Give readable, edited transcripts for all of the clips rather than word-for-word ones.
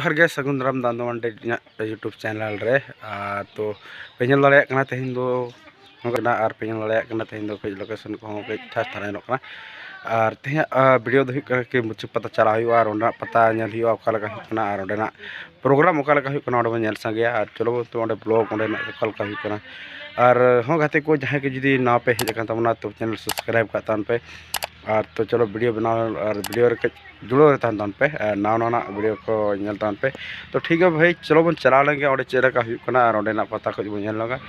जोहार गे सगुन दाराम दान मंडे यूट्यूब चैनल रे तो पेनल दाड़े कना तेहिं दो और पेनल दाड़े तेहिं दो कई लोकेशन को कई ठास थाना और तेहिं वीडियो दो कि मुझे पता चला और पता नल और प्रोग्राम ओका संगे और चलो तो ब्लॉग और हाँ गाते को जहाँ के जुदी ना पे हज तो चैनल सब्सक्राइब कर पे और तो चलो वीडियो बनाओ और वीडियो जुड़ो रहता पे नाना वीडियो को नलतान पे तो ठीक है भाई चलो बन चला लेंगे और चेहरा का और पता को बन लगा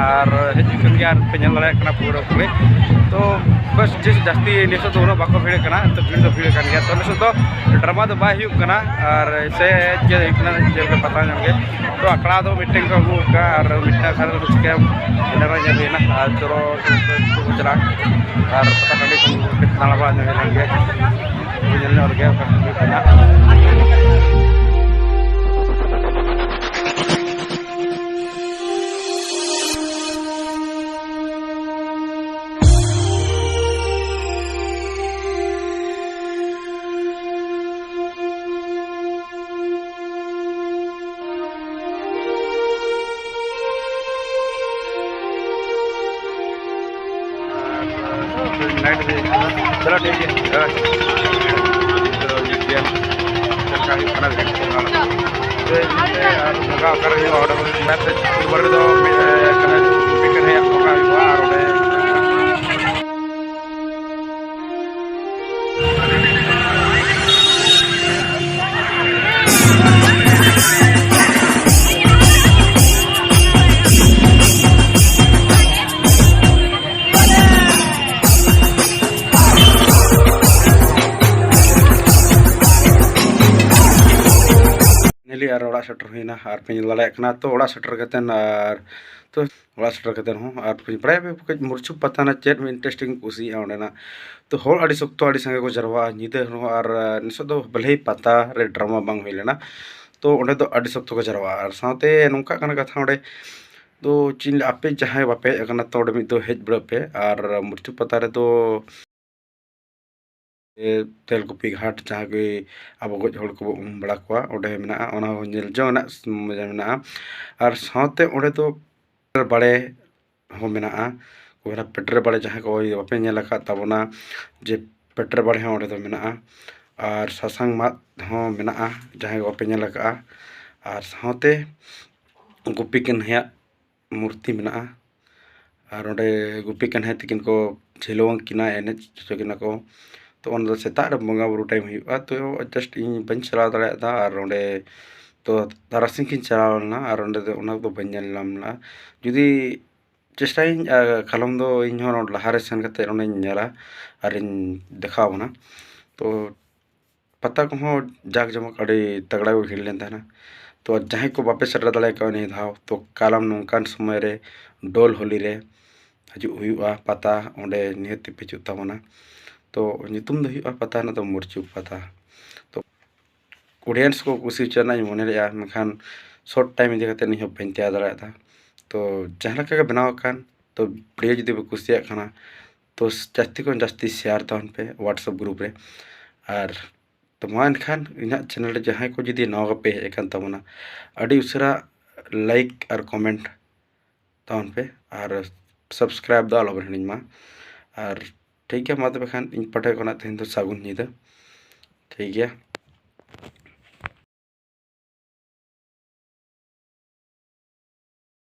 और हजून पेनल दाड़ा पूरा पूरे तो बस जिस जास्ती निस तो उन्हें बाको भीड़ तो भीड़ तो भीड़ तो निस तो ड्रामा तो बै और से जे पता के तो आखड़ा तो मिट्टी को अगू और मिट्टी खाद चिका और चलो चला और पता टाँडी दाड़ा बड़ा चलो ठीक है। ᱪᱮᱫᱞᱮᱠᱟ ᱦᱩᱭᱩᱜ ᱠᱟᱱᱟ ᱵᱚᱸᱜᱟ ᱵᱚᱸᱜᱟ ᱚᱠᱟᱨᱮ ᱦᱩᱭᱩᱜᱼᱟ ᱚᱸᱰᱮ ᱯᱷᱩᱴᱵᱚᱞ ᱨᱮᱫᱚ ᱜᱩᱯᱤ ᱠᱟᱹᱱᱦᱟᱹᱭᱟᱜ ᱵᱚᱸᱜᱟ ᱦᱩᱭᱩᱜᱼᱟ ᱟᱨ ᱚᱸᱰᱮ नेली और ओड़ा सेटर हुईना और पे दाड़े कना तो ओड़ा सेटर कतेन और तो ओड़ा सेटर कतेन हो और बड़ा पे मुरचु पता चेक इंटरेस्टिंग कुसी ओंडेना तो हर आड़ी सख्त आड़ी संगे को जरवा निदे और निसो दो भले पता रे ड्रामा बांग हुई लेना तो ओंडे दो आड़ी सख्त को जरवा और साथे नोंका कना कथा ओंडे तो चिन आपे जहां बापे कना तो ओंडे मिद दो हेज बड़ पे और मुरचु पता रे तो तेलकुपी घाट जहाँ के अब गज हड़ को बड़ा को ओंडे मेना ओना नेल जोना मजा मेना और साथे ओंडे तो बड़े हो मेना कोरा पेट्रे बड़े जहाँ को बापे नेल का तबना जे पेट्रे बड़े ओंडे तो मेना और सासांग मात हो मेना जहाँ बापे नेल का और साथे गुपी कन्हैया मूर्ति मेना और ओंडे गुपी कन्हैया तकिन को झेलों किना एने चकिना को तो उन सेता बंगा बुरु टाइम हुआ तो जस्ट इन बन चला दाड़ा और ओंडे तो तारासिंह किन चलावना और ओंडे उना तो बन नेलना जुदी चेष्टाइन कलम दो इन हो लहारे सेन कते ओंडे नेला और इन देखावना तो पता को हो जाक जमक अड़ी तगड़ा को खेल लेन था तो जहाँ को वापस सेटर दाड़े का नहीं धाव तो कालम नौकान समय रे डोल होली रे हजू हुआ पता ओंडे निहत पिचु तबना तो नितुम दो हुआ पता ना तो मुरचु पता तो ऑडियंस को कुछ चना मन मेखान शॉर्ट टाइम इदी कते नहीं बन तैयार दाड़ा था तो जहाँ का बनाव कान तो वीडियो जुदी पे कुसिया खाना तो जास्ती को जास्ती शेयर तहन पे व्हाट्सएप ग्रुप रे और तो मा एनखान इन चैनल रे जहाँ को जुदी नवा पे हेकन तबना अड़ी उसरा लाइक और कमेंट तहन पे और सब्सक्राइब दो आलो बहनी मा और ठीक है मा तबे खान इन पटे कोना तेन तो सागुन निदा ठीक है।